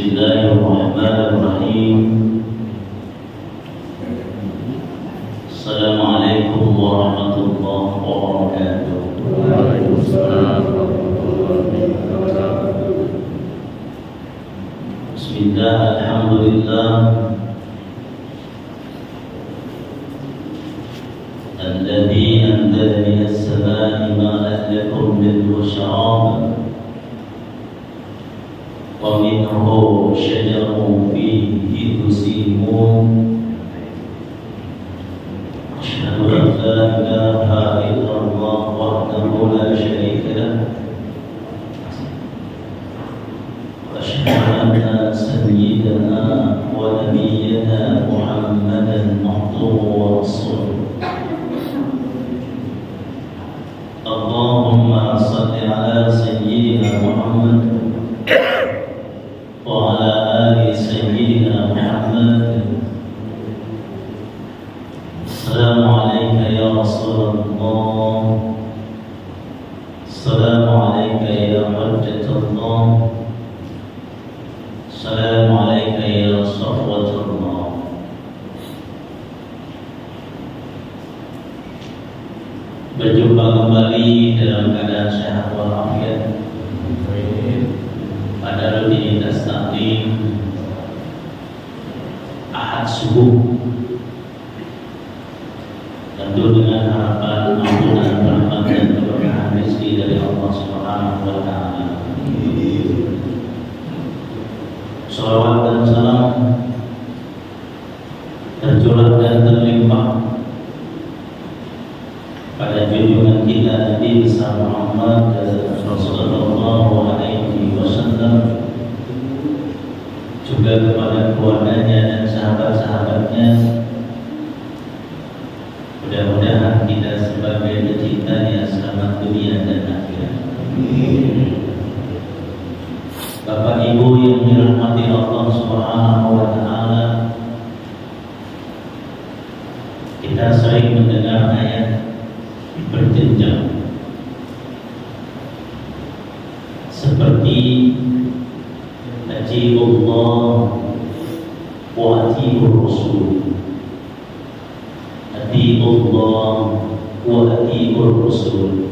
Bismillahirrahmanirrahim. Assalamualaikum warahmatullahi wabarakatuh. Waalaikumsalam warahmatullahi wabarakatuh. Bismillah, alhamdulillah. Alladzi anzala minas samaa'i ma'an lakum minhu syarab wa minhu syajarun fihi tusimun. Asyhadu an la ilaha illallah wahdahu la syarika lahu wa asyhadu anna sayyidana wa nabiyyana Muhammadan abduhu wa rasuluh. Allahumma salli ala sayyidina Muhammad wa ala ali sayyidina Muhammad. Assalamu alayka ya Rasulullah. Assalamu alayka ya hujjatullah. Assalamu alayka ya safwatullah. Berjumpa kembali dalam keadaan sehat walafiat pada rutinitas taklim Ahad subuh, tentu dengan harapan ampunan, rahmat dan keberkahan rezeki dari Allah Subhanahu wa taala. Shalawat dan salam tercurah dan terlimpah pada junjungan kita Nabi besar Muhammad sallallahu alaihi wasallam, juga kepada keluarganya dan sahabat-sahabatnya. Mudah-mudahan kita sebagai pecintanya selamat dunia dan akhirat. Bapak Ibu yang dirahmati Allah Subhanahu wa taala, kita sering mendengar ayat berjenjang seperti Atiullah wa atiur Rasul, Atiullah wa atiur Rasul.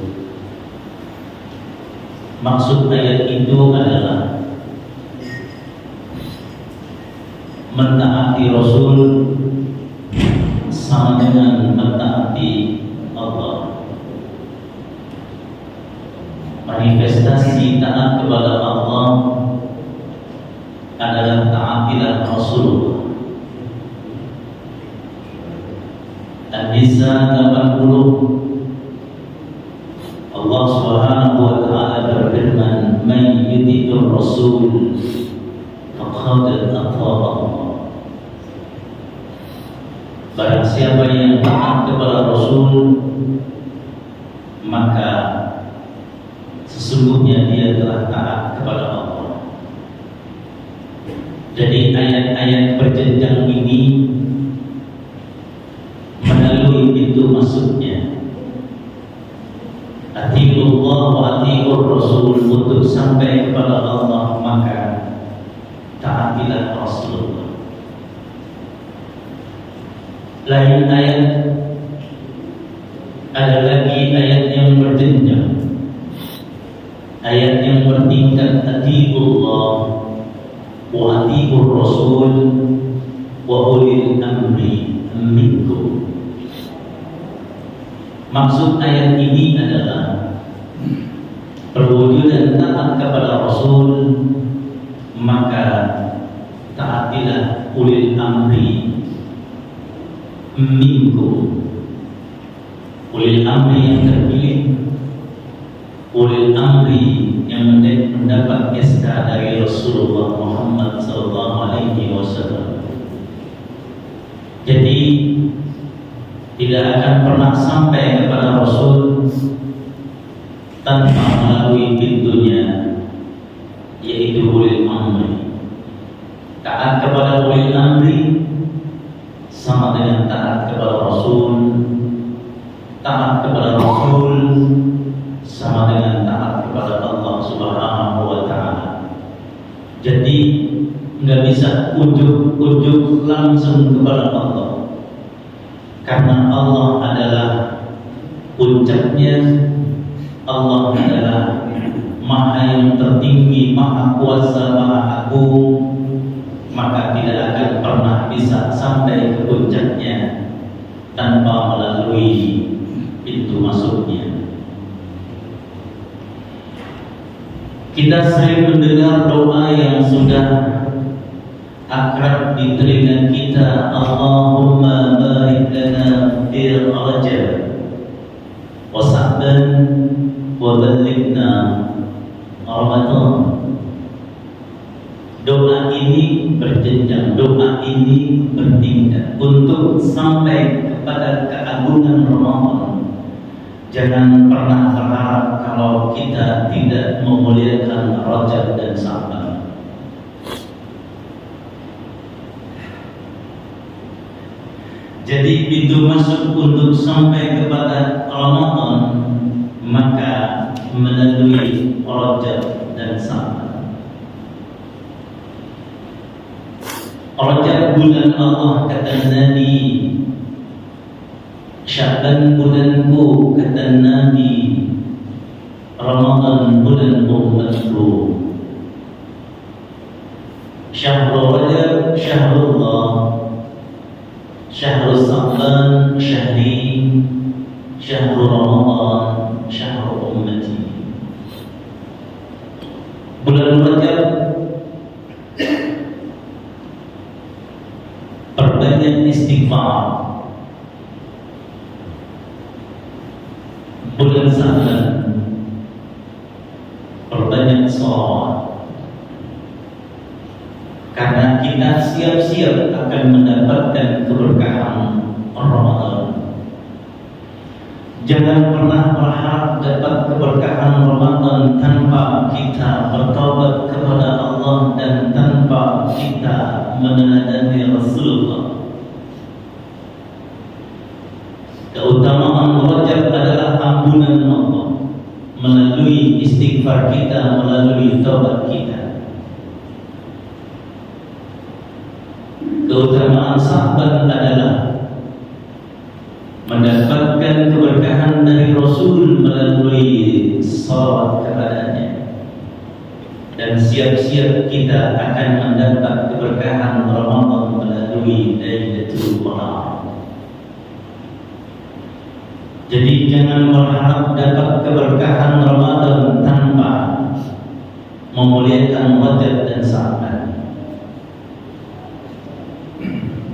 Maksud ayat itu adalah mentaati Rasul sama dengan mentaati Allah. Manifestasi taat kepada Allah adalah taatilah Rasulullah. An-Nisa 80, Allah Subhanahu wa taala berfirman, "Man yuti'ir Rasul faqad ata'a Allah." Barang siapa yang taat kepada Rasul, maka sesungguhnya dia telah taat kepada Allah. Jadi ayat-ayat berjenjang ini melalui pintu masuknya Atiullah wa atiur Rasul, untuk sampai kepada Allah maka taatilah Rasulullah. Lain ayat, ada lagi ayat yang berjenjang, ayat yang bertingkat Atiullah wa atiur Rasul wa ulil amri minkum. Maksud ayat ini adalah perwujudan taat kepada Rasul, maka taatilah ulil amri minkum. Ulil amri yang terpilih, ulil amri yang mendapat SK dari Rasulullah Muhammad sallallahu alaihi wasallam. Jadi tidak akan pernah sampai kepada Rasul tanpa melalui pintunya, yaitu ulil amri. Taat kepada ulil amri sama dengan taat kepada Rasul. Taat kepada Rasul sama dengan taat kepada Allah Subhanahu wa taala. Jadi ujuk-ujuk langsung kepada Allah, karena Allah adalah puncaknya. Allah adalah Maha yang tertinggi, Maha kuasa, Maha agung, maka tidak akan pernah bisa sampai ke puncaknya tanpa melalui pintu masuknya. Kita sering mendengar doa yang sudah akrab di telinga kita, Allahumma barik lana fi Rajab wa Sa'ban wa balighna Ramadan. Doa ini berjenjang, doa ini bertingkat untuk sampai kepada keagungan Ramadan. Jangan pernah berharap kalau kita tidak memuliakan Rajab dan Sa'ban. Jadi pintu masuk untuk sampai kepada Ramadan maka melalui Rajab dan Sa'ban. Rajab bulan Allah kata Nabi, Sya'ban bulanku kata Nabi, Ramadan bulan umatku. Syahrul Rajab syahrullah, syahrul Sa'ban syahri, syahrul Ramadan syahrul ummati. Bulan Rajab perbanyak istighfar. Bulan Sa'ban perbanyak sholawat, karena kita siap-siap akan mendapatkan keberkahan Ramadan. Jangan pernah berharap dapat keberkahan Ramadan tanpa kita bertaubat kepada Allah dan tanpa kita meneladani Rasulullah. Keutamaan Rajab adalah ampunan Allah melalui istighfar kita, melalui taubat kita. Keutamaan Sa'ban adalah mendapatkan keberkahan dari Rasul melalui salawat kepadanya, dan siap-siap kita akan mendapat keberkahan Ramadan melalui Lailatul Qadar. Jadi jangan berharap dapat keberkahan Ramadan tanpa memuliakan Rajab dan Sa'ban.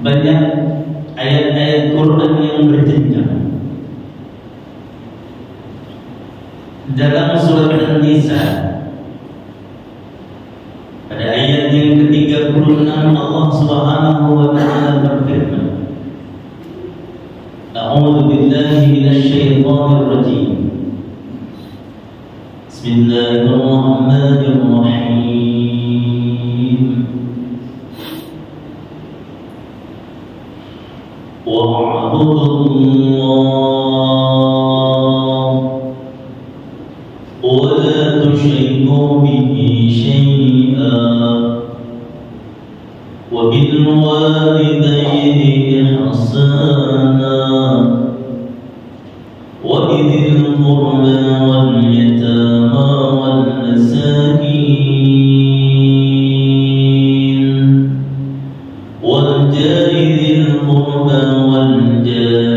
Banyak ayat-ayat Quran yang berjenjang. Dalam surat An-Nisa pada ayat yang ke-36 Allah Subhanahu wa taala berfirman, A'udzu billahi minasy syaithanir rajim. Bismillahirrahmanirrahim. Wa'budullaha wa la tusyriku bihi syai'an wa bil walidayni ihsana وَبِذِي الْقُرْبَى وَالْيَتَامَى وَالْمَسَاكِينِ وَالْجَارِ ذِي الْقُرْبَى وَالْجَارِ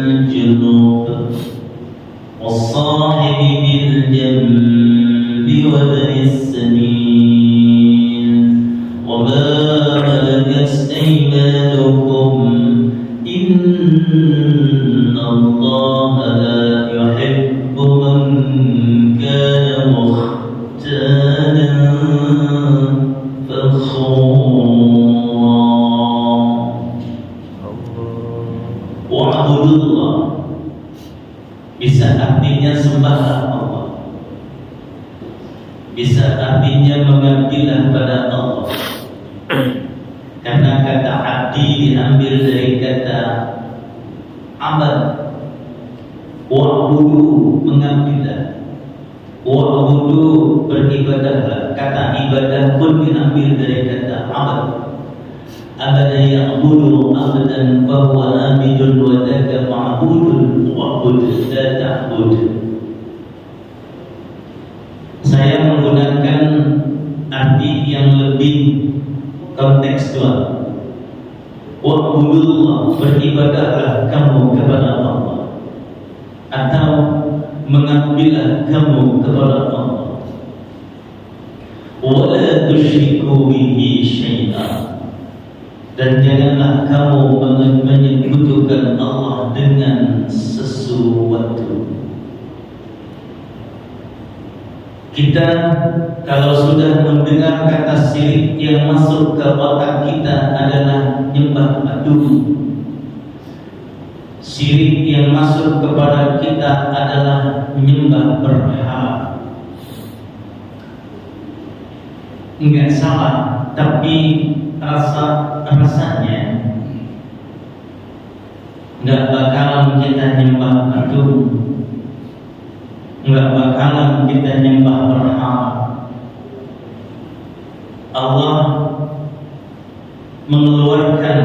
الْجُنُبِ وَالصَّاحِبِ بِالْجَنبِ وَابْنِ السَّبِيلِ وَمَا مَلَكَتْ أَيْمَانُكُمْ إِنَّ اللَّهَ لَا يُحِبُّ مَنْ كَانَ مُخْتَالًا فَخُورًا. Wa'budullah bisa artinya sembahlah Allah, bisa artinya mengabdilah pada Allah, karena kata abdi diambil dari kata abad. Wa'budu mengabdilah, wa'budu beribadahlah. Kata ibadah pun diambil dari kata abad. abada ya'budu abadan fahuwa amidun wa daka ma'budun wa'bud la ta'bud. Saya menggunakan arti yang lebih kontekstual. Wa'budullah, beribadahlah kamu kepada Allah, atau mengambillah kamu kepada Allah. Wa la tusyriku bihi syai'an, dan janganlah kamu menyekutukan Allah dengan sesuatu. Kita kalau sudah mendengar kata syirik, yang masuk ke otak kita adalah nyembah patung. Syirik yang masuk kepada kita adalah menyembah berhala. Enggak salah, tapi rasanya enggak bakalan kita nyembah patung, enggak bakalan kita nyembah berhala. Allah mengeluarkan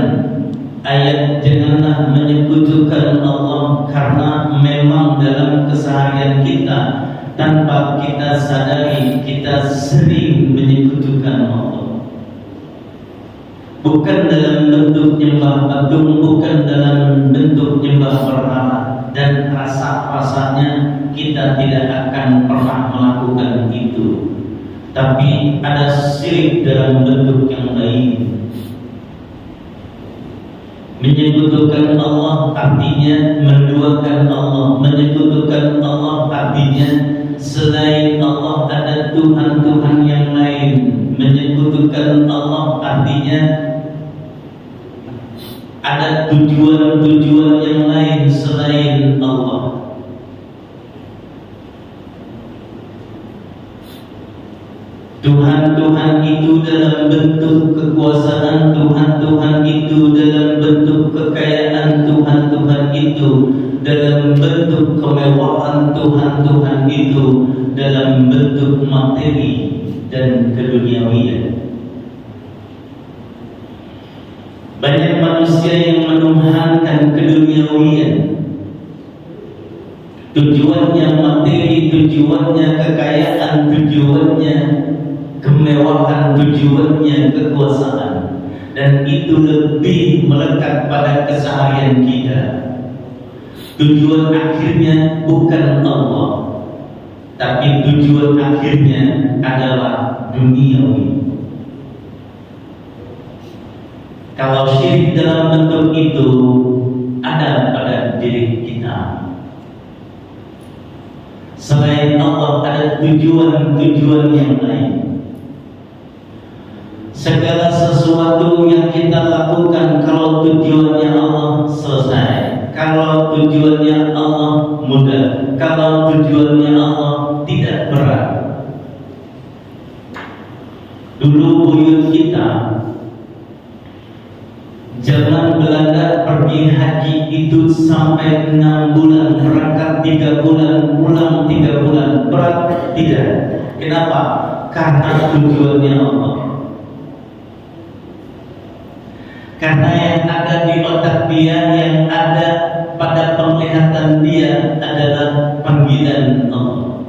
ayat janganlah menyekutukan Allah karena memang dalam keseharian kita tanpa kita sadari kita sering menyekutukan Allah. Bukan dalam bentuk nyembah patung, bukan dalam bentuk nyembah berhala, dan rasa-rasanya kita tidak akan pernah melakukan itu. Tapi ada syirik dalam bentuk yang lain. Menyekutukan Allah artinya menduakan Allah. Menyekutukan Allah artinya selain Allah ada Tuhan-Tuhan yang lain. Menyekutukan Allah artinya ada tujuan-tujuan yang lain selain Allah. Tuhan-Tuhan itu dalam bentuk kekuasaan, Tuhan-Tuhan itu dalam bentuk kekayaan, Tuhan-Tuhan itu dalam bentuk kemewahan, Tuhan-Tuhan itu dalam bentuk materi dan keduniawian. Banyak manusia yang menuhankan keduniawian. Tujuannya materi, tujuannya kekayaan, tujuannya kemewahan, tujuannya kekuasaan, dan itu lebih melekat pada keseharian kita. Tujuan akhirnya bukan Allah, tapi tujuan akhirnya adalah duniawi. Kalau syirik dalam bentuk itu ada pada diri kita, selain Allah ada tujuan-tujuan yang lain. Segala sesuatu yang kita lakukan kalau tujuannya Allah selesai, kalau tujuannya Allah mudah, kalau tujuannya Allah tidak berat. Dulu buyut kita zaman Belanda pergi haji itu sampai 6 bulan, berangkat 3 bulan, pulang 3 bulan. Berat? Tidak. Kenapa? Karena tujuannya Allah. Karena yang ada di otak dia, yang ada pada penglihatan dia adalah panggilan Allah.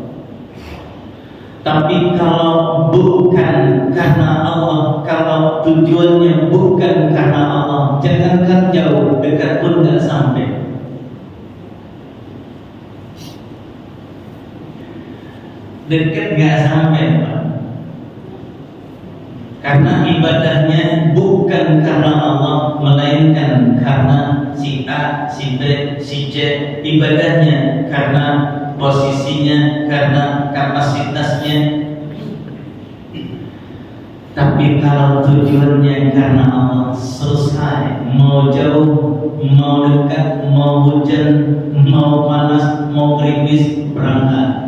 Tapi kalau bukan karena Allah, kalau tujuannya bukan karena Allah, jangankan jauh, dekat pun gak sampai. Dekat gak sampai, Pak. Karena ibadahnya bukan karena Allah, melainkan karena si A, si B, si C. Ibadahnya karena posisinya, karena kapasitasnya. Tapi kalau tujuannya karena Allah, selesai. Mau jauh, mau dekat, mau hujan, mau panas, mau gerimis, berangkat.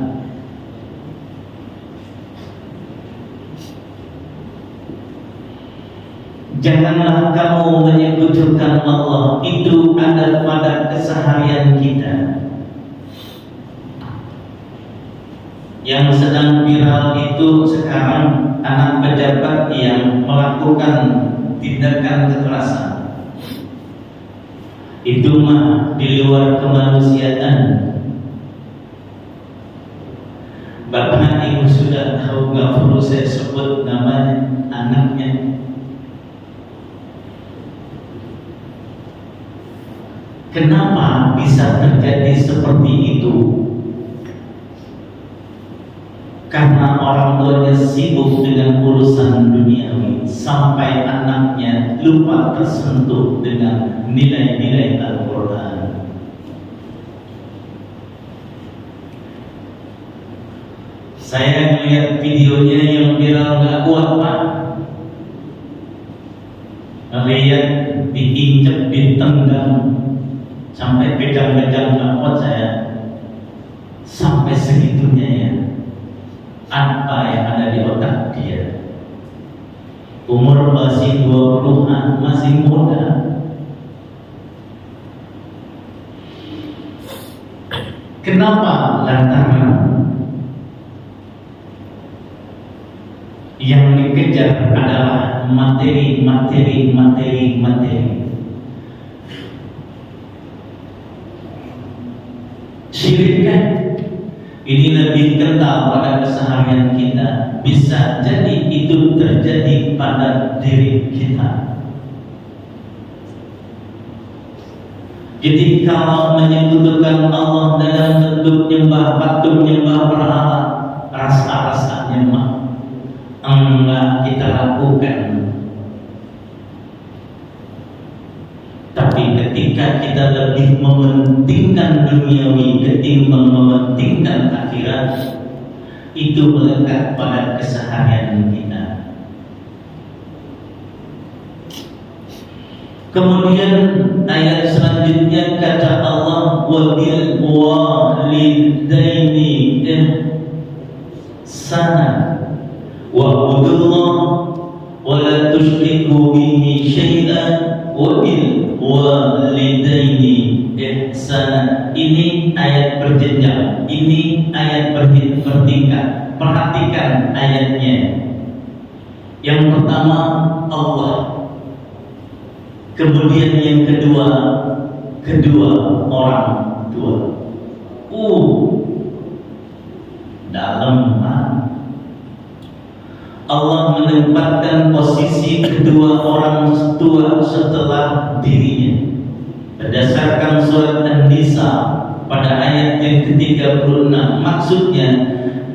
Janganlah kamu menyekutukan Allah. Itu ada pada keseharian kita. Yang sedang viral itu sekarang anak pejabat yang melakukan tindakan kekerasan. Itu mah di luar kemanusiaan. Bapak ibu sudah tahu, nggak perlu saya sebut namanya, anaknya. Kenapa bisa terjadi seperti itu? Karena orang tuanya sibuk dengan urusan duniawi sampai anaknya lupa tersentuh dengan nilai-nilai Al-Quran. Saya melihat videonya yang viral, nggak kuat Pak. Melihat diinjek, ditendang, sampai pedang-pedang nggak kuat saya. Sampai segitunya ya. Apa yang ada di otak dia? Umur masih 20-an, masih muda. Kenapa? Lantaran yang dikejar adalah materi. Syirik kan? Ini lebih kental pada keseharian kita. Bisa jadi itu terjadi pada diri kita. Jadi kalau menyekutukan Allah dalam bentuk nyembah patung, nyembah berhala, rasa-rasanya mah enggak kita lakukan. Tapi ketika kita lebih mementingkan duniawi ketimbang mementingkan akhirat, itu melekat pada keseharian kita. Kemudian ayat selanjutnya kata Allah, wa bil walidaini ihsana wa'budullah wa la tusyriku bihi syai'an wa bil walidaini ihsana. Ini ayat berjenjang, ini ayat bertingkat. Perhatikan ayatnya. Yang pertama Allah, kemudian yang kedua orang tua. Dalam Allah menempatkan posisi kedua orang tua setelah dirinya. Berdasarkan surat An-Nisa pada ayat yang ke-36, maksudnya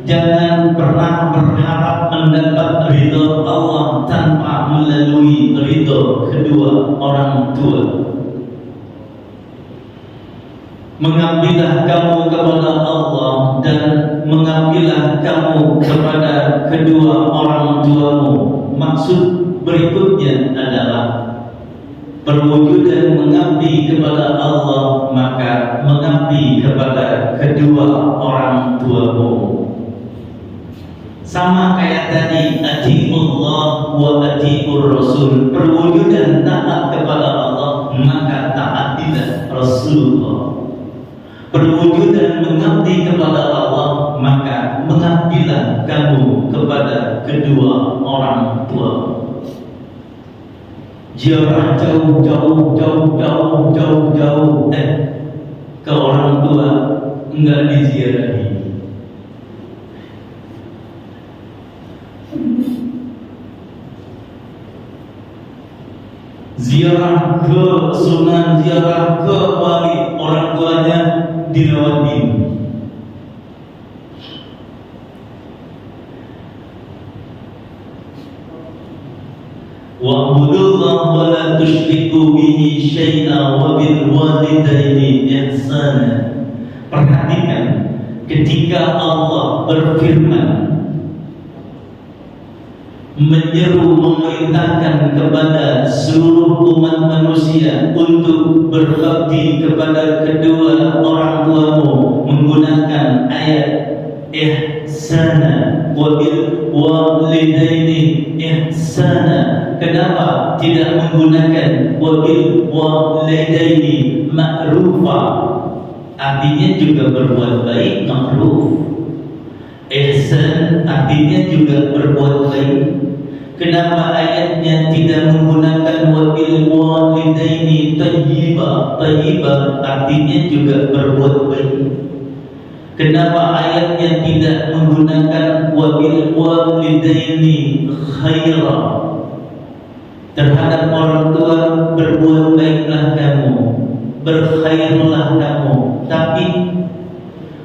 jangan pernah berharap mendapat ridho Allah tanpa melalui ridho kedua orang tua. Mengabdilah kamu kepada Allah dan mengabdilah kamu kepada kedua orang tuamu. Maksud berikutnya adalah perwujudan mengabdi kepada Allah, maka mengabdi kepada kedua orang tuamu. Sama kayak tadi, atiullah wa atiur rasul. Perwujudan taat kepada Allah, maka taatilah Rasulullah. Perwujudan mengabdi kepada Allah, maka mengabdilah kamu kepada kedua orang tua. Ziarah jauh ke orang tua enggak diziarahi. Ziarah ke sunan, ziarah ke wali, orang tuanya dilewatin. Wa'budullah wa la tusyriku bihi syai'a wa bil walidaini ihsana. Perhatikan ketika Allah berfirman, menyeru, memerintahkan kepada seluruh umat manusia untuk berbakti kepada kedua orang tuamu menggunakan ayat ihsana wa bil walidaini ihsana. Kenapa tidak menggunakan wa bil walidaini ma'rufa? Artinya juga berbuat baik, ma'ruf. Ihsan artinya juga berbuat baik. Kenapa ayatnya tidak menggunakan wabil walidaini thayyibah? Thayyibah artinya juga berbuat baik. Kenapa ayatnya tidak menggunakan wabil walidaini khaira? Terhadap orang tua berbuat baiklah kamu, berkhairlah kamu. Tapi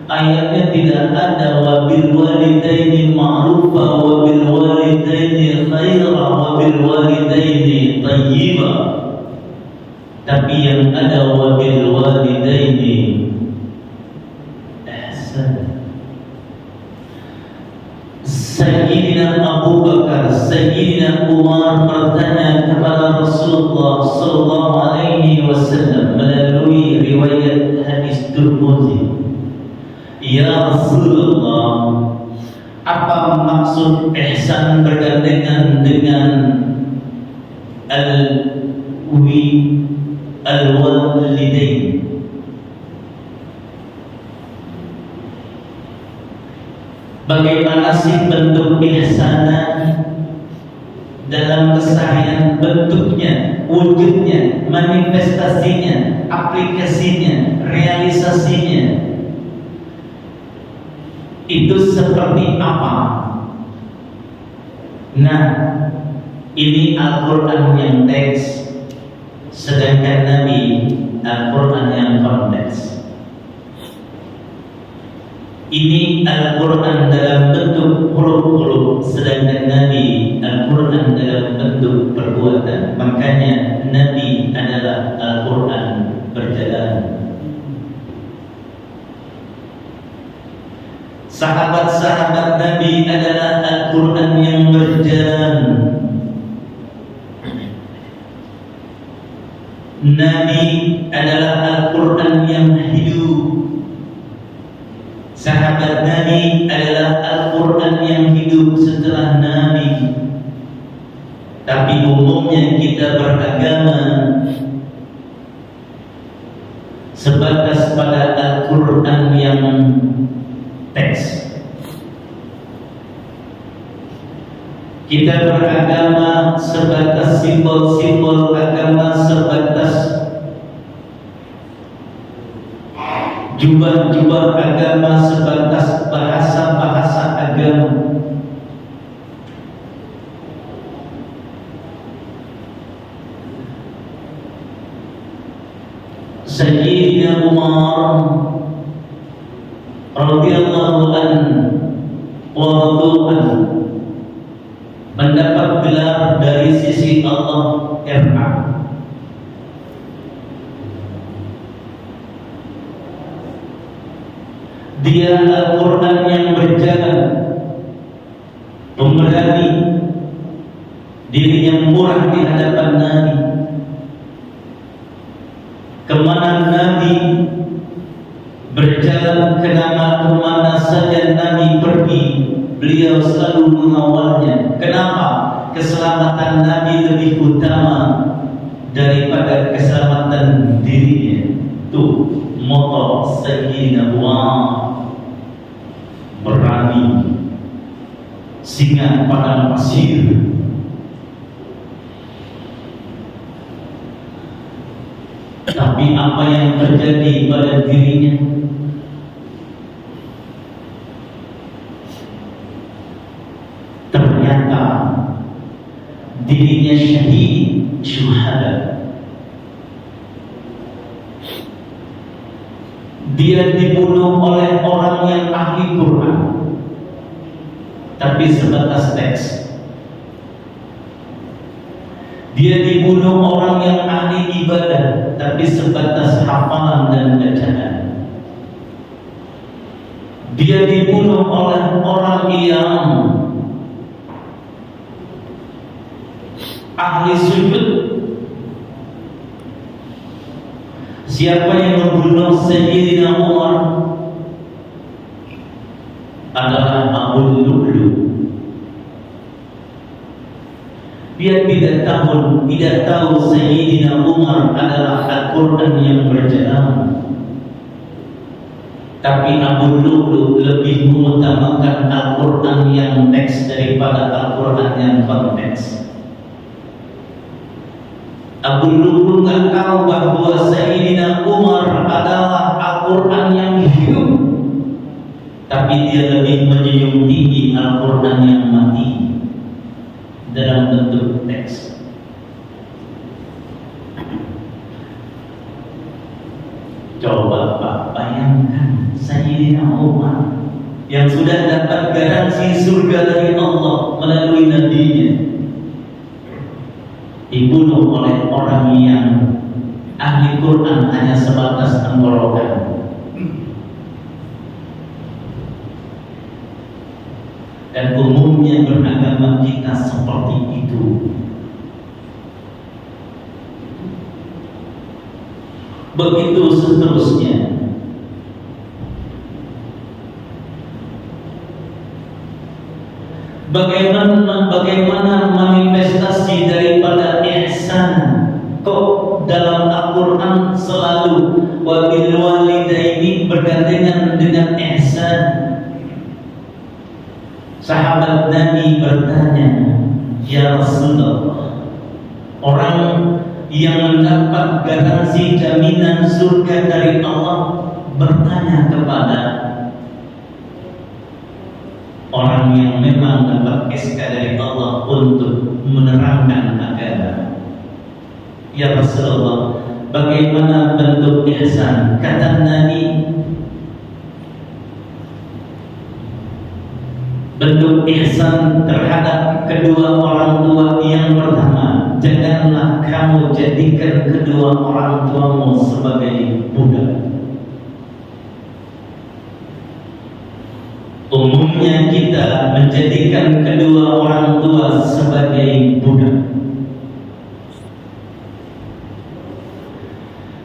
ayatnya tidak ada wabil walidaini ma'rufa, wabil walidaini khaira, wabil walidaini tayyiba. Tapi yang ada wabil walidaini ihsan. Sayyidina Abu Bakar, Sayyidina Umar bertanya kepada Rasulullah sallallahu alaihi wasallam melalui riwayat hadis Tirmidzi, "Ya Rasulullah, apa maksud ihsan bergandengan dengan al-walidain?" Bagaimana sih bentuk ihsanan dalam keseharian, bentuknya, wujudnya, manifestasinya, aplikasinya, realisasinya? Itu seperti apa? Nah, ini Al-Quran yang teks, sedangkan Nabi Al-Quran yang konteks. Ini Al-Quran dalam bentuk huruf-huruf, sedangkan Nabi Al-Quran dalam bentuk perbuatan. Makanya Nabi adalah Al-Quran berjalan. Sahabat-sahabat Nabi adalah Al-Quran yang berjalan. Nabi adalah Al-Quran yang hidup. Sahabat Nabi adalah Al-Quran yang hidup setelah Nabi. Tapi umumnya kita beragama sebatas pada Al-Quran yang teks. Kita beragama sebatas simbol-simbol agama, sebatas jubah-jubah agama, sebatas bahasa-bahasa agama. Sayyidina Umar radhiyallahu anhu wa radhu'an mendapat gelar dari sisi Allah Irham. Dia Al-Quran yang berjalan, pemberani, dirinya murah di hadapan Nabi. Kemana Nabi berjalan, kemana saja Nabi pergi, beliau selalu mengawalnya. Kenapa? Keselamatan Nabi lebih utama daripada keselamatan dirinya. Tuh moto Sayyidina Umar, berani, singa padang pasir. Tapi apa yang terjadi pada dirinya? Ternyata dirinya syahid, syuhada. Dia dibunuh oleh orang yang ahli Quran, tapi sebatas teks. Dia dibunuh orang yang ahli ibadah, tapi sebatas hafalan dan bacaan. Dia dibunuh oleh orang yang ahli sujud. Siapa yang membunuh Sayyidina Umar adalah Abu Lu'lu. Dia tidak tahu Sayyidina Umar adalah Al-Quran yang berjalan. Tapi Abu Lu'lu' lebih mengutamakan Al-Quran yang teks daripada Al-Quran yang konteks. Abu Lu'lu' nggak tahu bahwa Sayyidina Umar adalah Al-Quran yang hidup, tapi dia lebih menjunjung tinggi Al-Quran yang mati dalam bentuk teks. Coba Pak bayangkan Sayyidina Umar yang sudah dapat garansi surga dari Allah melalui nabinya dibunuh oleh orang yang ahli Quran hanya sebatas tenggorokan. Dan umumnya beragama kita seperti itu. Begitu seterusnya. Bagaimana manifestasi daripada ihsan? Kok dalam Al-Quran selalu wabil walidaini bergandengan dengan ihsan? Sahabat Nabi bertanya, ya Rasulullah, orang yang mendapat garansi jaminan surga dari Allah bertanya kepada orang yang memang dapat SK dari Allah untuk menerangkan agama. Ya Rasulullah, bagaimana bentuk ihsan? Kata Nabi, bentuk ihsan terhadap kedua orang tua yang pertama, janganlah kamu jadikan kedua orang tuamu sebagai budak. Umumnya kita menjadikan kedua orang tua sebagai budak.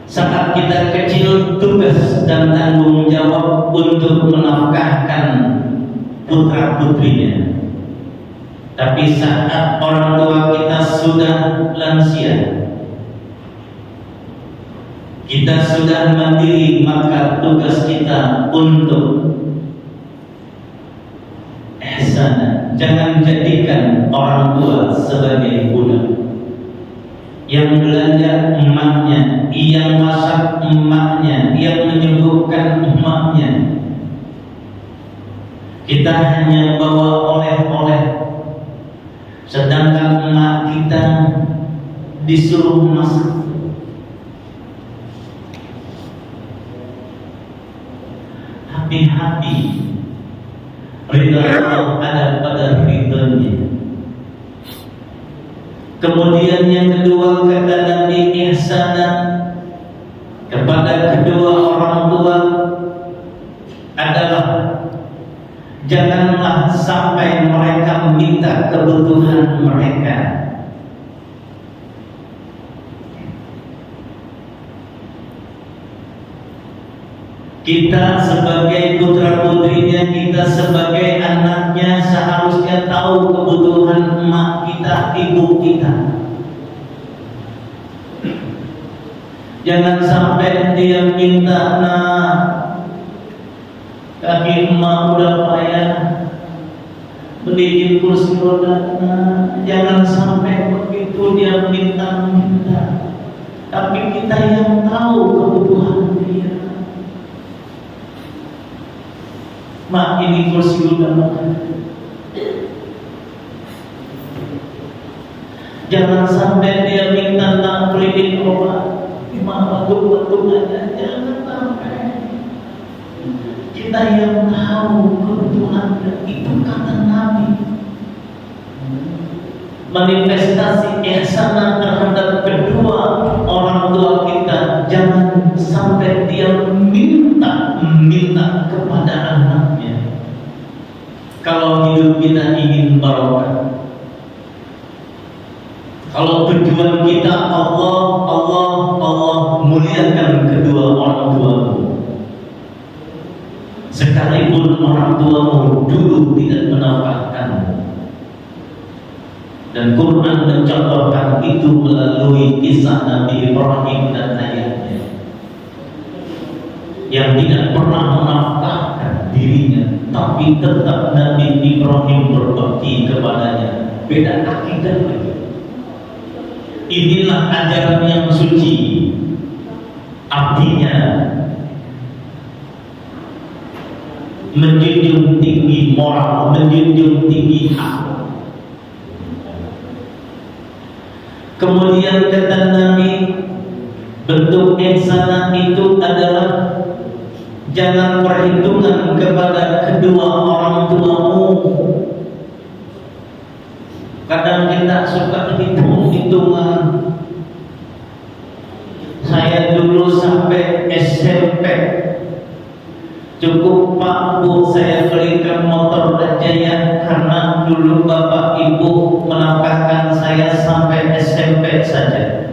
Saat kita kecil, tugas dan tanggung jawab untuk menafkahkan putra putrinya. Tapi saat orang tua kita sudah lansia, kita sudah mandiri, maka tugas kita untuk ihsan. Jangan jadikan orang tua sebagai budak. Yang belanja emaknya, yang masak emaknya, yang menyembuhkan emaknya. Kita hanya bawa oleh-oleh, sedangkan emak kita disuruh masak. Hati-hati, ridha Allah ada pada ridhonya. Kemudian yang kedua, kata Nabi, ihsanan kepada kedua orang tua adalah janganlah sampai mereka minta kebutuhan mereka. Kita sebagai putra putrinya, kita sebagai anaknya seharusnya tahu kebutuhan emak kita, ibu kita. Jangan sampai dia minta, nah kaki emak udah payah beliin kursi roda. Nah, jangan sampai begitu dia minta, tapi kita yang tahu kebutuhan dia. Mak, ini kursi roda. Jangan sampai dia minta nak beliin obat, mak batuk-batuk aja. Jangan sampai. Kita yang tahu kebutuhan itu, kata Nabi. Manifestasi ihsan terhadap kedua orang tua kita, jangan sampai dia minta kepada anaknya. Kalau hidup kita ingin barokah, kalau tujuan kita Allah, muliakan kedua orang tuamu. Sekalipun orang tuamu dulu tidak menafkahkanmu. Dan Quran mencontohkan itu melalui kisah Nabi Ibrahim dan ayahnya yang tidak pernah menafkahkan tapi tetap Nabi Ibrahim berbakti kepadanya. Beda akidah. Inilah ajaran yang suci. Artinya menjunjung tinggi moral, menjunjung tinggi hak. Kemudian kata Nabi, bentuk ihsan itu adalah jangan perhitungan kepada kedua orang tuamu. Kadang kita suka hitung-hitungan. Saya dulu sampai SMP cukup Pak Bu saya belikan motor aja ya, karena dulu Bapak Ibu menafkahkan saya sampai SMP saja.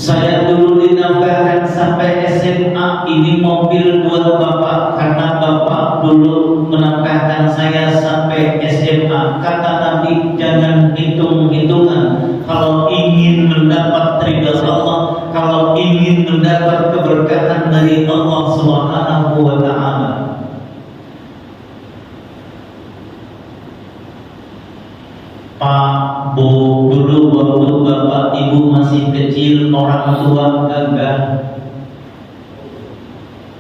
Saya dulu dinafkahkan sampai SMA. Ini mobil buat Bapak, karena Bapak dulu menafkahkan saya sampai SMA. Kata Nabi, jangan hitung-hitungan. Kalau ingin mendapat ridha Allah, kalau ingin mendapat keberkahan dari Allah Subhanahu wa Ta'ala, Pak Bu, dulu waktu Bapak Ibu masih kecil, orang tua gagah.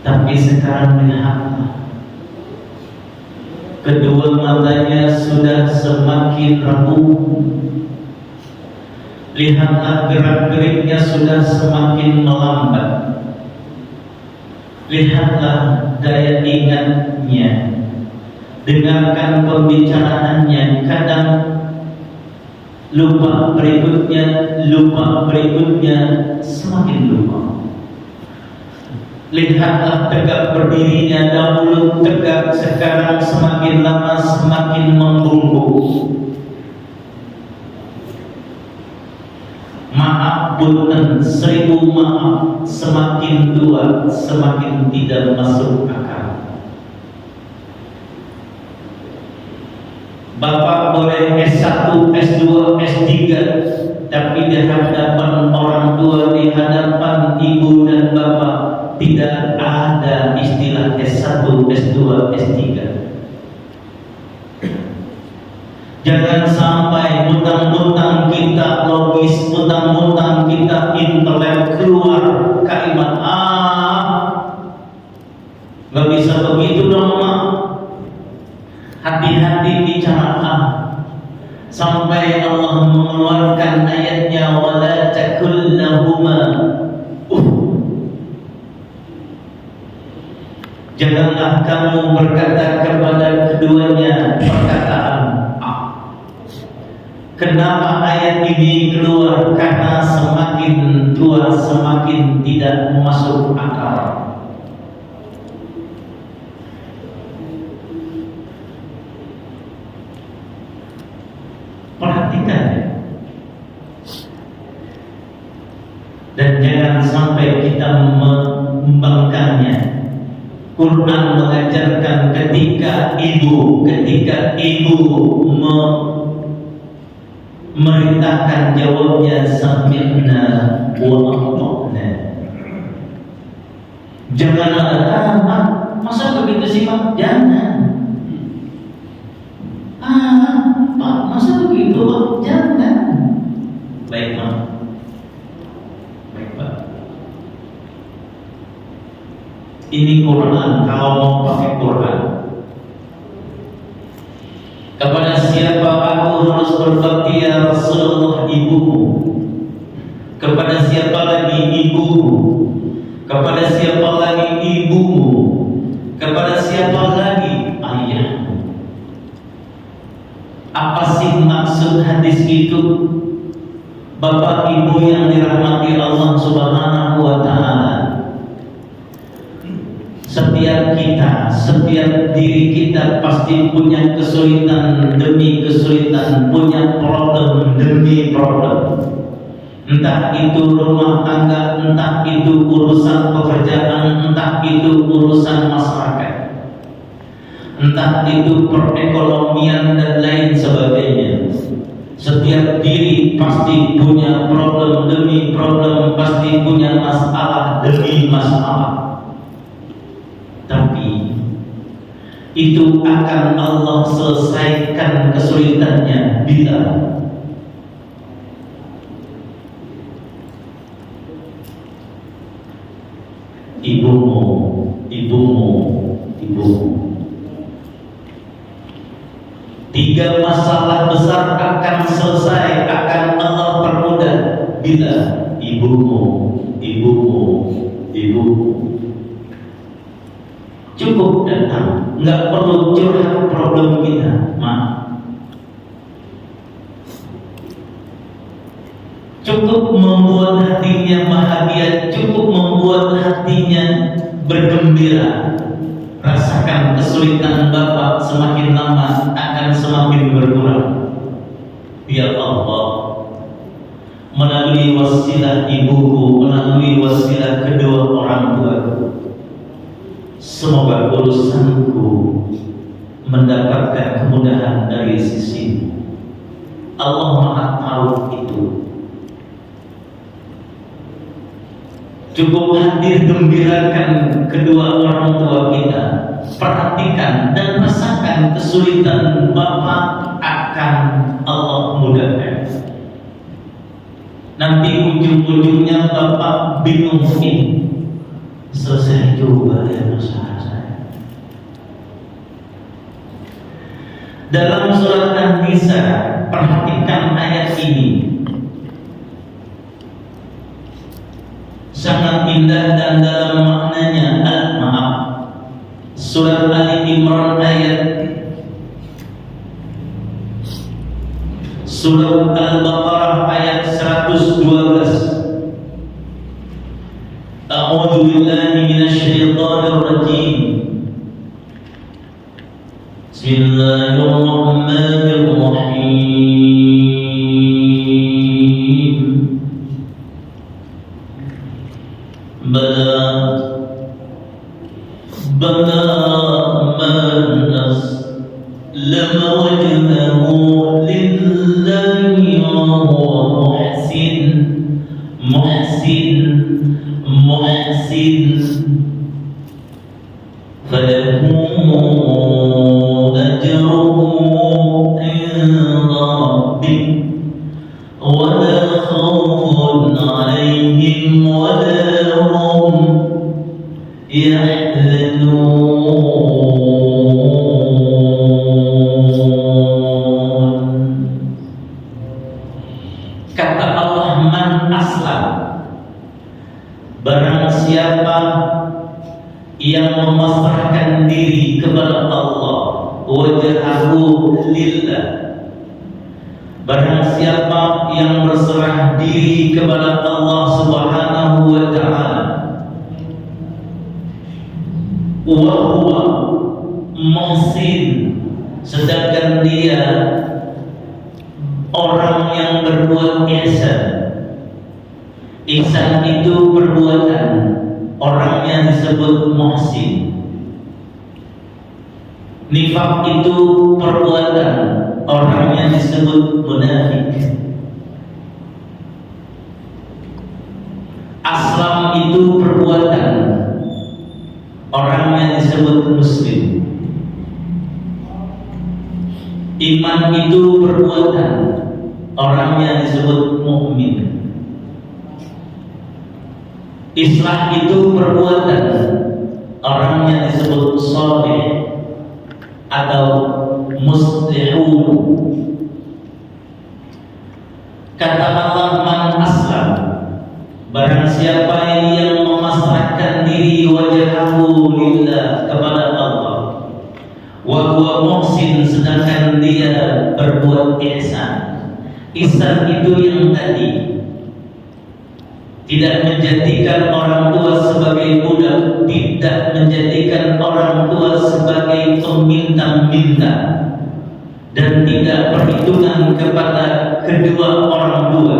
Tapi sekarang lihatlah, kedua matanya sudah semakin rapuh. Lihatlah gerak-geriknya sudah semakin melambat. Lihatlah daya ingatnya. Dengarkan pembicaraannya, kadang lupa berikutnya, semakin lupa. Lihatlah tegak berdirinya, dahulu tegak, sekarang semakin lama semakin membungkuk. Maaf punten, 1000 maaf, semakin tua semakin tidak masuk akal. Bapak boleh S1, S2, S3, tapi di hadapan orang tua, di hadapan ibu dan bapak, tidak ada istilah S1, S2, S3. Jangan sampai mentang-mentang kita logis, mentang-mentang kita intelek, keluar kalimat nggak bisa begitu dong, Mak. Hati-hati bicara sampai Allah mengeluarkan ayatnya, wala takul lahuma janganlah kamu berkata kepada keduanya perkataan Kenapa ayat ini keluar? Karena semakin tua semakin tidak masuk akal. Perhatikan ya. Dan jangan sampai kita membangkangnya. Quran mengajarkan ketika ibu merintahkan, jawabnya sami'na wa ata'na. Jangan ada masa begitu sih Pak? Jangan. Pak, masa begitu Pak? Jangan. Baik Pak. Baik Pak. Ini Quran, kalau mau pakai Quran, kepada siapa aku harus berbakti ya Rasulullah? Ibuku. Kepada siapa lagi? Ibuku. Kepada siapa lagi? Ibumu. Kepada siapa lagi? Ayahmu. Apa sih maksud hadis itu? Bapak Ibu yang dirahmati Allah Subhanahu wa Ta'ala, setiap kita, setiap diri kita pasti punya kesulitan demi kesulitan, punya problem demi problem. Entah itu rumah tangga, entah itu urusan pekerjaan, entah itu urusan masyarakat, entah itu perekonomian dan lain sebagainya. Setiap diri pasti punya problem demi problem, pasti punya masalah demi masalah, tapi itu akan Allah selesaikan kesulitannya bila ibumu. Tiga masalah besar akan selesai, akan Allah permudah bila ibumu. Cukup datang, nggak perlu curhat problem kita, cukup membuat hatinya bahagia, cukup membuat hatinya bergembira. Rasakan kesulitan Bapak semakin lama akan semakin berkurang. Ya Allah, melalui wasilah ibuku, melalui wasilah kedua orang tuaku, semoga urusanku mendapatkan kemudahan dari sisi Allah. Maha tahu itu. Cukup hadir gembirakan kedua orang tua kita, perhatikan dan rasakan kesulitan Bapak akan Allah mudahkan. Nanti ujung-ujungnya Bapak bingung ini, selesai juga ya masalah saya. Dalam surat An-Nisa, perhatikan ayat ini. Sangat indah dan dalam maknanya. Surat Ali Imran Surat Al-Baqarah ayat 112. A'udzu billahi minasyaitonir rajim. Bismillahirrahmanirrahim. Bala man aslama wajhahu lillahi wa huwa muhsin falahu ajruhu inda rabbih wa la khawfun alaihim wa la hum Kata Allah, man aslam, barang siapa yang memasrahkan diri kepada Allah, wajhahu lillah, barang siapa yang berserah diri kepada Allah Subhanahu wa ta'ala, wa huwa muhsin, sedangkan dia orang yang berbuat ihsan. Ihsan itu perbuatan, orangnya disebut muhsin. Nifaq itu perbuatan, orangnya disebut munafik. Aslam itu perbuatan, orangnya disebut muslim. Iman itu perbuatan, orangnya disebut mukmin. Islam itu perbuatan, orangnya disebut saleh atau muslihun. Kata Allah, man aslam, barang siapa yang memasrahkan diri wajhahu lillah, kepada Allah, wa huwa muhsin, sedangkan dia berbuat ihsan. Ihsan itu yang tadi, tidak menjadikan orang tua sebagai budak, tidak menjadikan orang tua sebagai peminta-minta, dan tidak perhitungan kepada kedua orang tua.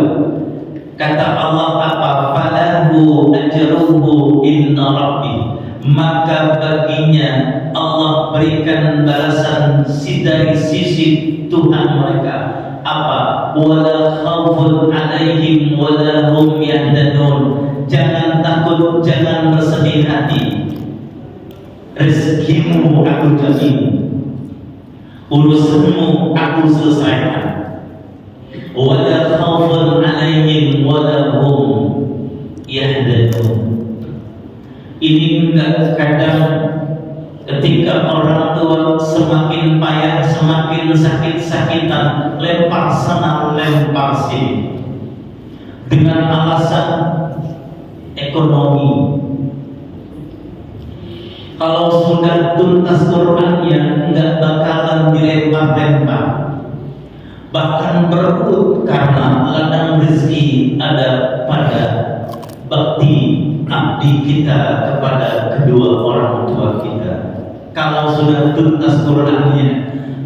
Kata Allah apa? Falahu ajruhu inna rabbih, maka baginya Allah berikan balasan dari sisi Tuhan mereka. Apa? Wala khaufun alaihim wala hum yahdadun, jangan takut, jangan bersedih hati. Rezekimu aku jamin, urusanmu aku selesaikan. Wala khawfun 'alaihim wala hum yahzanun. Ini enggak kadang ketika orang tua semakin payah, semakin sakit-sakitan, lempar sana, lempar sini dengan alasan ekonomi. Kalau sudah tuntas Qur'annya, enggak bakalan dilempar-lempar, bahkan berebut, karena ladang rezeki ada pada bakti abdi kita kepada kedua orang tua kita. Kalau sudah tuntas Qur'annya,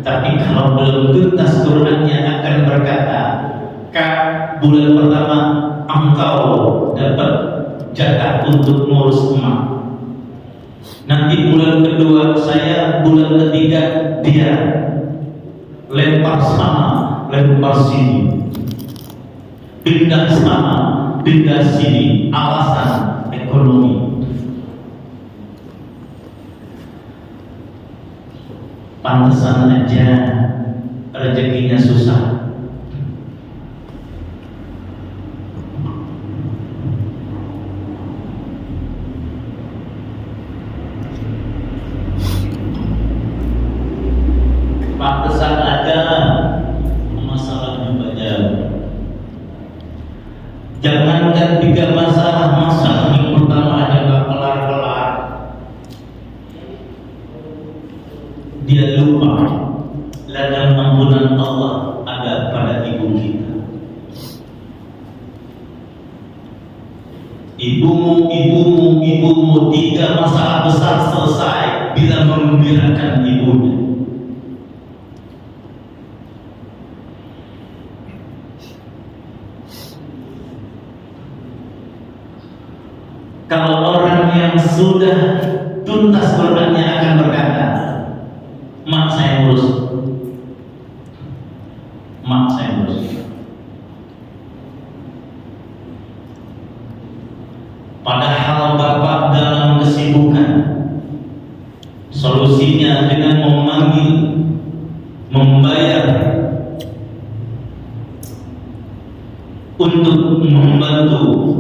tapi kalau belum tuntas Qur'annya akan berkata, Kak, bulan pertama engkau dapat jatah untuk ngurus emak. Nanti bulan kedua saya, bulan ketiga dia. Lempar sana, lempar sini, pindah sana, pindah sini, alasan ekonomi. Pantesan aja rezekinya susah. Pantesan aja masalahnya banyak. Jangankan 3 masalah yang pertama aja gak kelar-kelar, dia lupa ladang ampunan Allah ada pada ibu kita. Ibumu 3 masalah besar selesai bila mengembirakan ibunya. Kalau orang yang sudah tuntas Qur'annya akan berkata, mak saya ngurus, mak saya ngurus. Padahal bapak dalam kesibukan, solusinya dengan memanggil, membayar untuk membantu.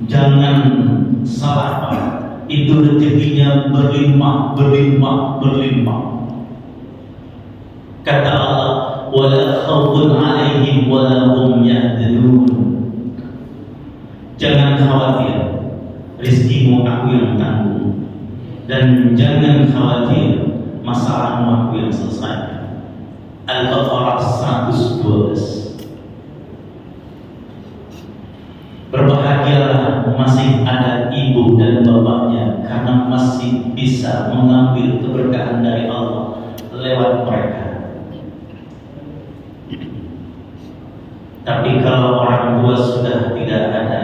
Jangan salah, Pak. Itu rezekinya berlimpah. Kata Allah, wala khawfun 'alaihim wala hum yahzanun. Jangan khawatir, rezekimu aku yang tanggung, dan jangan khawatir, masalahmu aku yang selesaikan. Al-Baqarah 112. Berbahagialah masih ada ibu dan bapaknya, karena masih bisa mengambil keberkahan dari Allah lewat mereka. Tapi kalau orang tua sudah tidak ada,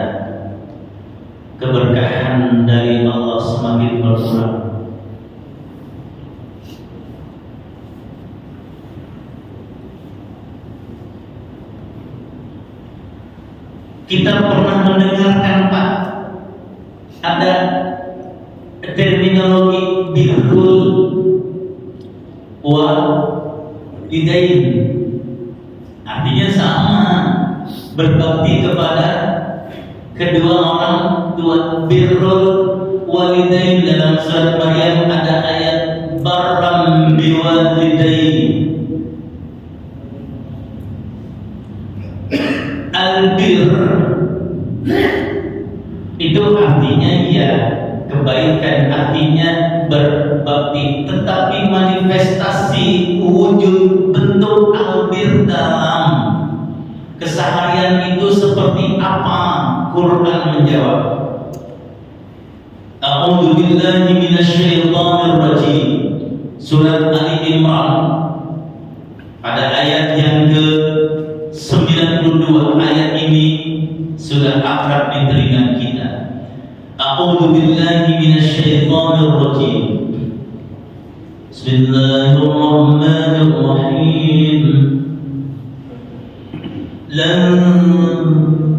keberkahan dari Allah semakin berkurang. Kita pernah mendengarkan, Pak, ada terminologi birrul walidain. Artinya sama, berbakti kepada kedua orang tua. Birrul walidain, dalam surat Maryam ada ayat barram biwalidain. Al-bir itu artinya ya kebaikan, artinya berbakti, tetapi manifestasi wujud bentuk albir dalam keseharian itu seperti apa? Quran menjawab, A'udzu billahi minasyaitonir rajim, surat Ali Imran pada ayat yang ke-92. Ayat ini sudah akrab di telinga kita. A'udzu billahi minasyaitonir rajim. Bismillahirrahmanirrahim. Lan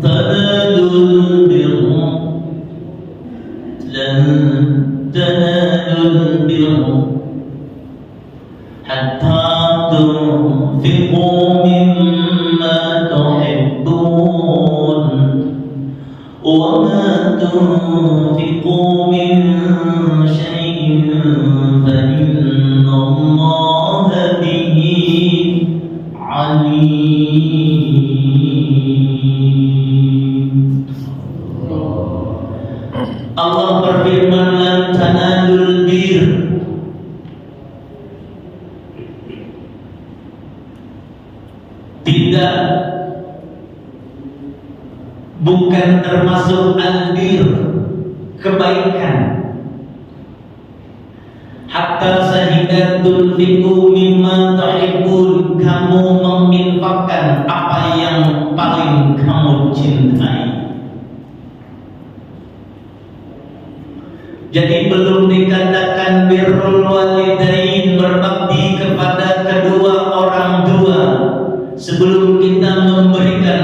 tanalul وما تنفقوا من شيء فإن الله به عليم. Allah berfirman, lan tanalul bir, tidak, bukan termasuk albir, kebaikan, hatta sehingga tunfiqu mimma tuhibbun, kamu menginfakkan apa yang paling kamu cintai. Jadi belum dikatakan birrul walidain, berbakti kepada kedua orang tua, sebelum kita memberikan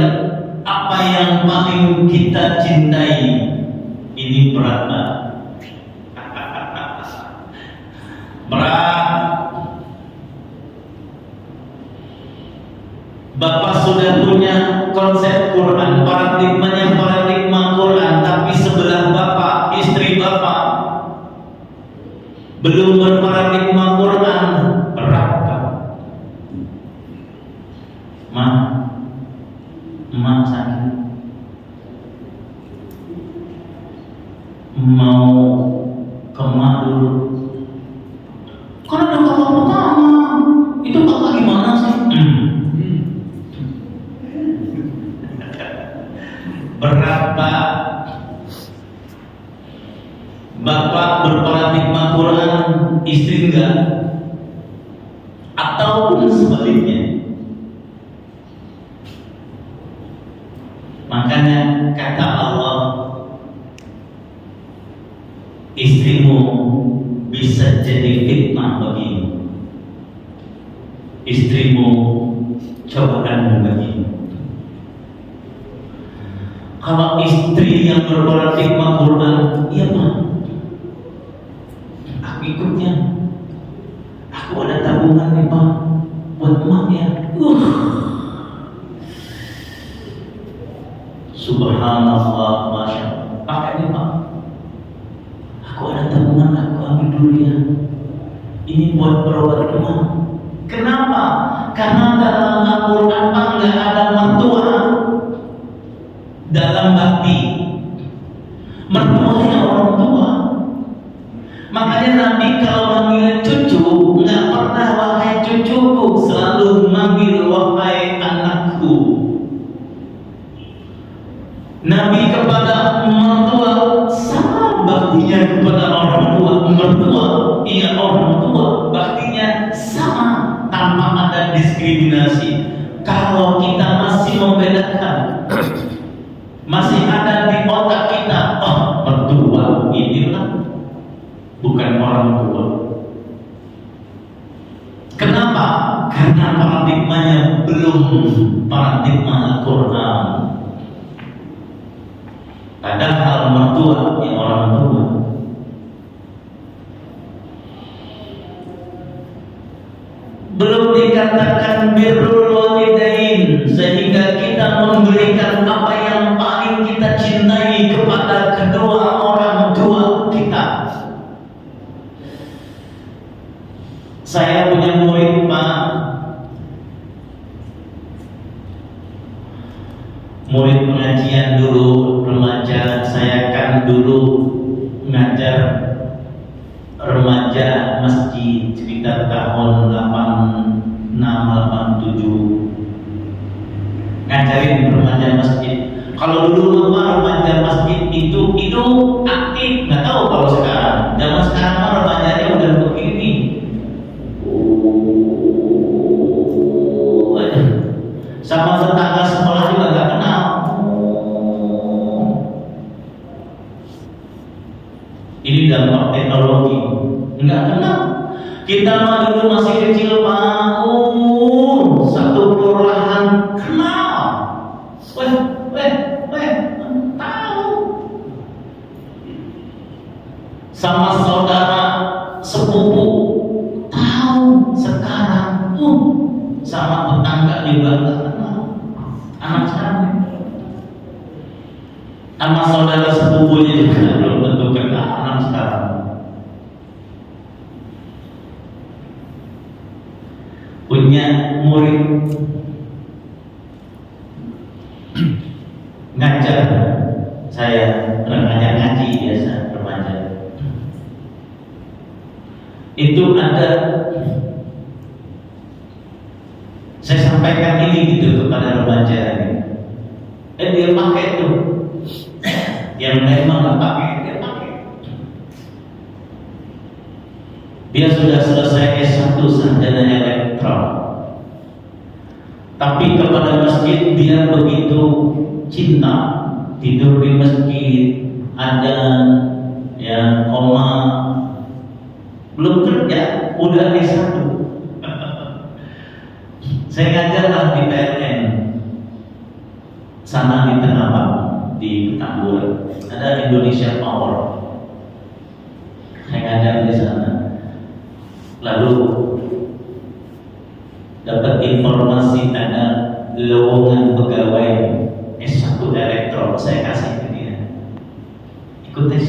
apa yang paling kita cintai. Ini berat, berat. Bapak sudah punya konsep Quran, paradigmanya paradigma Quran, tapi sebelah bapak, istri bapak belum berparadigma Quran, berat, Pak. Emak sakit, mau ke emak dulu. Kan ada kakak pertama, itu kakak gimana sih? Berat, Pak. Bapak berparadigma Quran, istri enggak, ataupun sebaliknya. Makanya kata Allah, istrimu bisa jadi fitnah bagimu, istrimu cobaan bagimu. Kalau istri yang berparadigma Quran, iya Pak, aku ikutnya, aku ada tabungan nih Pak, buat emaknya. Subhanallah, masya Allah, pakai nih Pak, aku ada tabungan, aku ambil dulu ya, ini buat berobat emak. Kenapa? Karena dalam Al-Quran nggak ada mertua dalam bakti. Mertuanya orang tua. Makanya Nabi kalau manggil cucu nggak pernah wahai cucuku, selalu manggil wahai anakku. Nabi kepada mertua sama baktinya kepada orang tua. Mertua, iya orang tua, baktinya sama tanpa ada diskriminasi. Kalau kita masih membedakan, masih ada di otak kita, oh mertua inilah, bukan orang tua. Kenapa? Karena paradigmanya belum paradigma Al-Quran. Padahal mertua yang orang tua. Belum dikatakan birrul walidain, sehingga kita memberikan apa yang paling kita cintai kepada kedua orang tua kita. Saya punya murid Pak, murid pengajian dulu remaja. Saya kan dulu ngajar remaja masjid sekitar tahun 86-87, ngajarin remaja masjid. Kalau dulu remaja masjid itu aktif, nggak tahu kalau sekarang. Zaman sekarang remajanya udah begini. Sama tetangga sekolah juga nggak kenal. Ini dampak teknologi, nggak kenal. Kita mah dulu masih kecil Pak, satu kelurahan kenal. Tahu. Sama saudara sepupu tahu. Sekarang sama tetangga juga nggak kenal. Anak sekarang sama saudara sepupunya juga belum tentu kena anak sekarang. Punya murid ngajar, saya ngajar ngaji biasa remaja. Itu ada, saya sampaikan ini gitu kepada remaja ini. Dia pakai tuh, yang memang nggak pakai dia pakai. Dia sudah selesai S1 sarjana elektro, tapi kepada masjid dia begitu cinta, tidur di masjid, ada ya koma, belum kerja udah S1. Saya ngajarlah di PLN sana di Tanabang, di Petamburan, ada Indonesia Power. Saya ngajar di sana. Lalu dapat informasi ada lowongan pegawai S1 elektro, saya kasih ke dia. Ikut tes.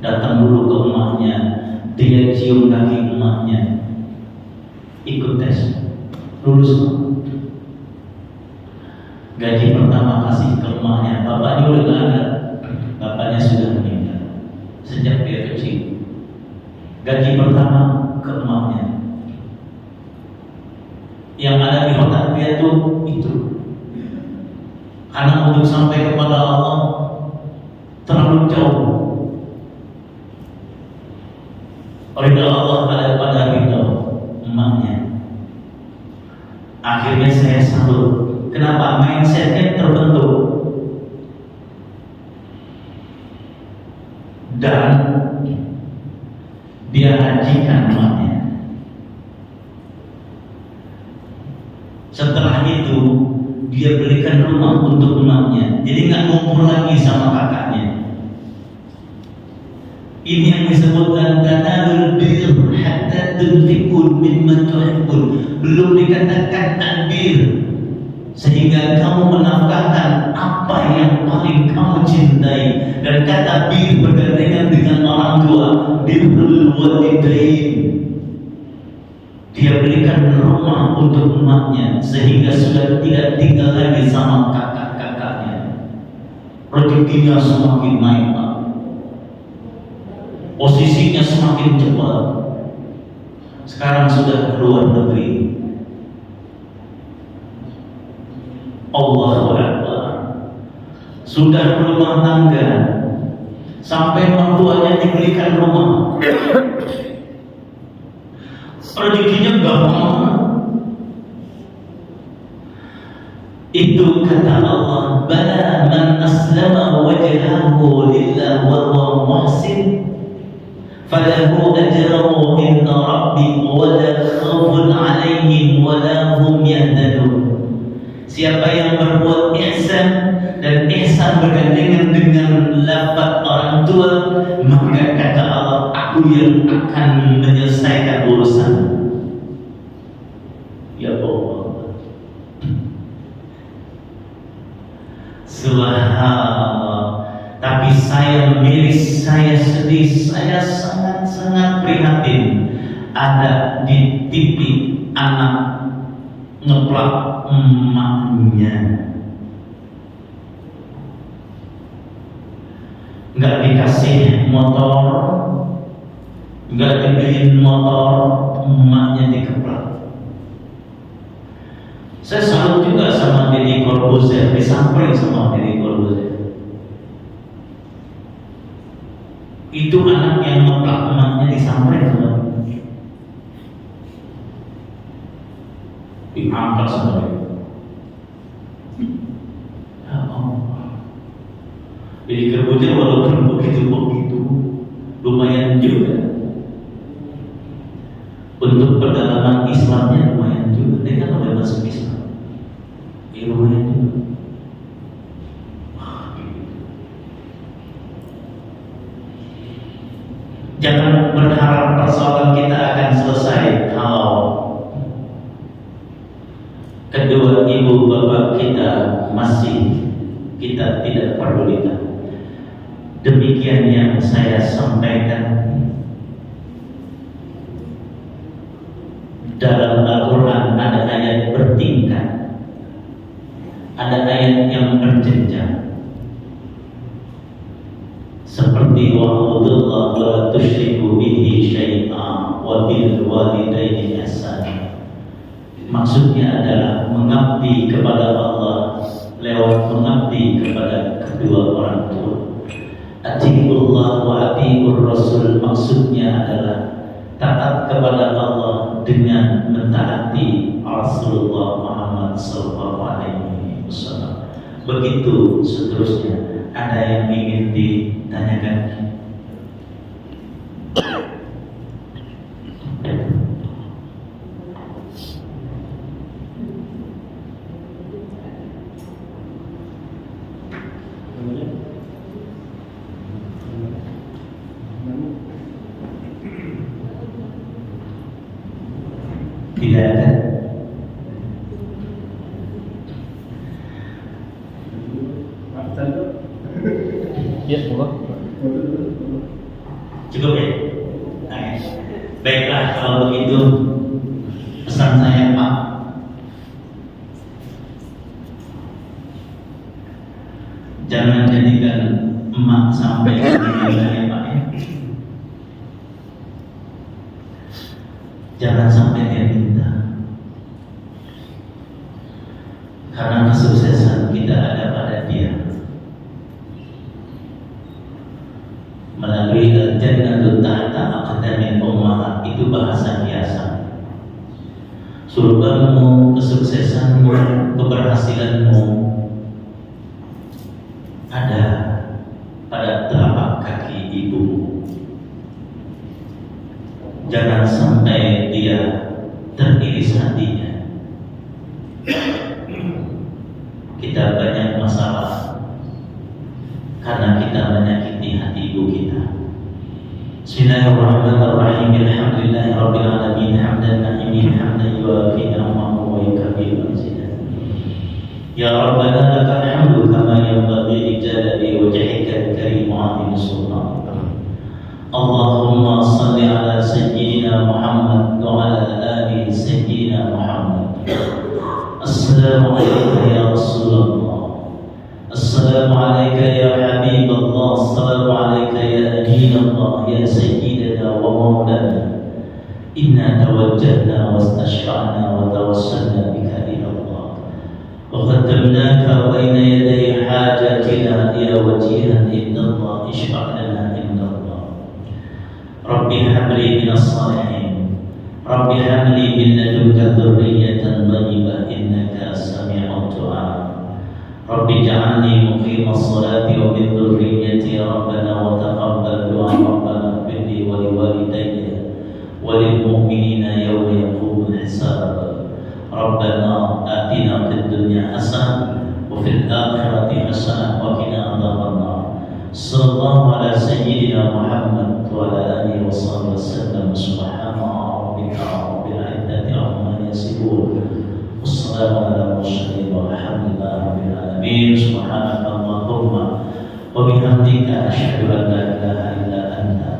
Datang dulu ke rumahnya, dia cium kaki emaknya, ikut tes, lulus. Gaji pertama kasih ke emaknya, bapaknya udah gak ada, bapaknya sudah meninggal sejak dia kecil. Gaji pertama ke emaknya, yang ada di otak dia tuh itu, karena untuk sampai kepada Allah terlalu jauh. Ridha Allah ada pada ridha emaknya. Akhirnya saya salut. Kenapa? Mindsetnya terbentuk. Dan dia hajikan emaknya. Setelah itu dia belikan rumah untuk emaknya. Jadi nggak ngumpul lagi sama kakaknya. Ini yang disebutkan tanalul bir hatta tunfiqun mimma tuhibbun. Belum dikatakan takbir sehingga kamu menafkahkan apa yang paling kamu cintai. Dan kata bir bergandengan dengan orang tua, birrul walidain. Dia berikan rumah untuk emaknya sehingga sudah tidak tinggal lagi sama kakak-kakaknya. Rezekinya semakin naik, posisinya semakin cepat. Sekarang sudah keluar negeri. Allahu Akbar. Sudah berumah tangga, sampai mertuanya diberikan rumah. Rezekinya gampang. Itu kata Allah, bala man aslama wajhahu lillah wa huwa muhsin falahu ajruhu inda rabbih wa la khaufun 'alaihim wa la hum yahzanun. Siapa yang berbuat ihsan, dan ihsan bergandengan dengan lafaz orang tua, maka kata Allah, aku yang akan menyelesaikan urusan. Ya Allah, subhanallah. Tapi saya miris, saya sedih, saya sangat-sangat prihatin. Ada di TV anak ngeplak emaknya, nggak dikasih motor, nggak dibeliin motor, emaknya dikeplak. Saya salut juga sama Deddy Corbuzier, disamperin sama Deddy Corbuzier. Itu anak yang ngeplak emaknya disamperin sama dia, diangkat sama dia. Ya Allah. Jadi Corbuzier walaupun begitu lumayan juga untuk pendalaman Islamnya, lumayan juga. Dia kan udah masuk Islam, lumayan juga. Jangan berharap persoalan kita akan selesai kalau kedua kedua ibu bapak kita masih kita tidak pedulikan. Demikian yang saya sampaikan. Dalam Al-Quran ada ayat bertingkat, ada ayat yang berjenjang, seperti wa'budullah wa la tusyriku bihi syai'a wa bil walidaini ihsana. Maksudnya adalah mengabdi kepada Allah lewat mengabdi kepada kedua orang tua. Atiqullah wa atiqur rasul, maksudnya adalah taat kepada Allah dengan mentaati Rasulullah Muhammad SAW. Begitu seterusnya. Ada yang ingin ditanyakan? Tidak ada. Ya, cukup ya? Nah, baiklah kalau begitu pesan saya Pak, jangan jadikan emak sampai saya Pak ya. Jangan sampai dia minta, karena kesuksesan kita ada pada dia. Melalui al-jannatu tahta aqdamil ummahat, itu bahasa biasa. Surgamu, kesuksesanmu, keberhasilanmu ada pada telapak kaki ibumu. Jangan sampai dia teriris hatinya. Kita banyak masalah karena kita menyakiti hati ibu kita. Bismillahirrahmanirrahim. Alhamdulillahirabbil alamin, hamdan na'imin, hamdan yuwafi ni'amahu wa yukafi manzilah. Ya Rabbana lakal hamdu kama yanbaghi li jalali wajhika al-karim wa 'azimi sultanik. Allahumma salli ala sayyidina Muhammad wa ala ali sayyidina Muhammad. Assalamu alayka ya Rasulullah. Assalamu alayka ya Habibullah. Assalamu alayka ya Adinullah, ya Sayyidina wa Maulana. Inna tawajjahna wa istashfa'na wa tawassalna bika ila Allah, wa qaddamnaka bayna yaday hajatina ya wajihan inda Allah, ishfa' lana inda Allah. Rabbi habli minas salihin, Rabbi habli min ladunka dhurriyatan thayyibah innaka sami'ud du'a. Rabbi ja'alni muqimas salati wa min dhurriyyati rabbana wa taqabbal du'a rabbana birri wa liwalidayya wa lil mu'minina yawma yaqumul hisab. Rabbana atina fid dunya hasanah wa fil akhirati hasanah wa qina adzabannar. Sallallahu ala sayyidina Muhammad wa ala alihi wa sahbihi wasallam. Subhana rabbika rabbil izzati amma yasifun. Wassalamu ala mursalin walhamdulillahi rabbil alamin. Subhanaka Allahumma wa bihamdika asyhadu an la ilaha illa anta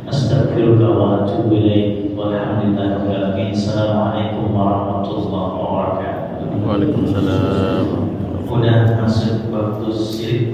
astaghfiruka wa atubu ilaik. Walhamdulillahi rabbil alamin. Assalamualaikum warahmatullahi wabarakatuh. Waalaikumsalam. Udah masuk waktu syirik.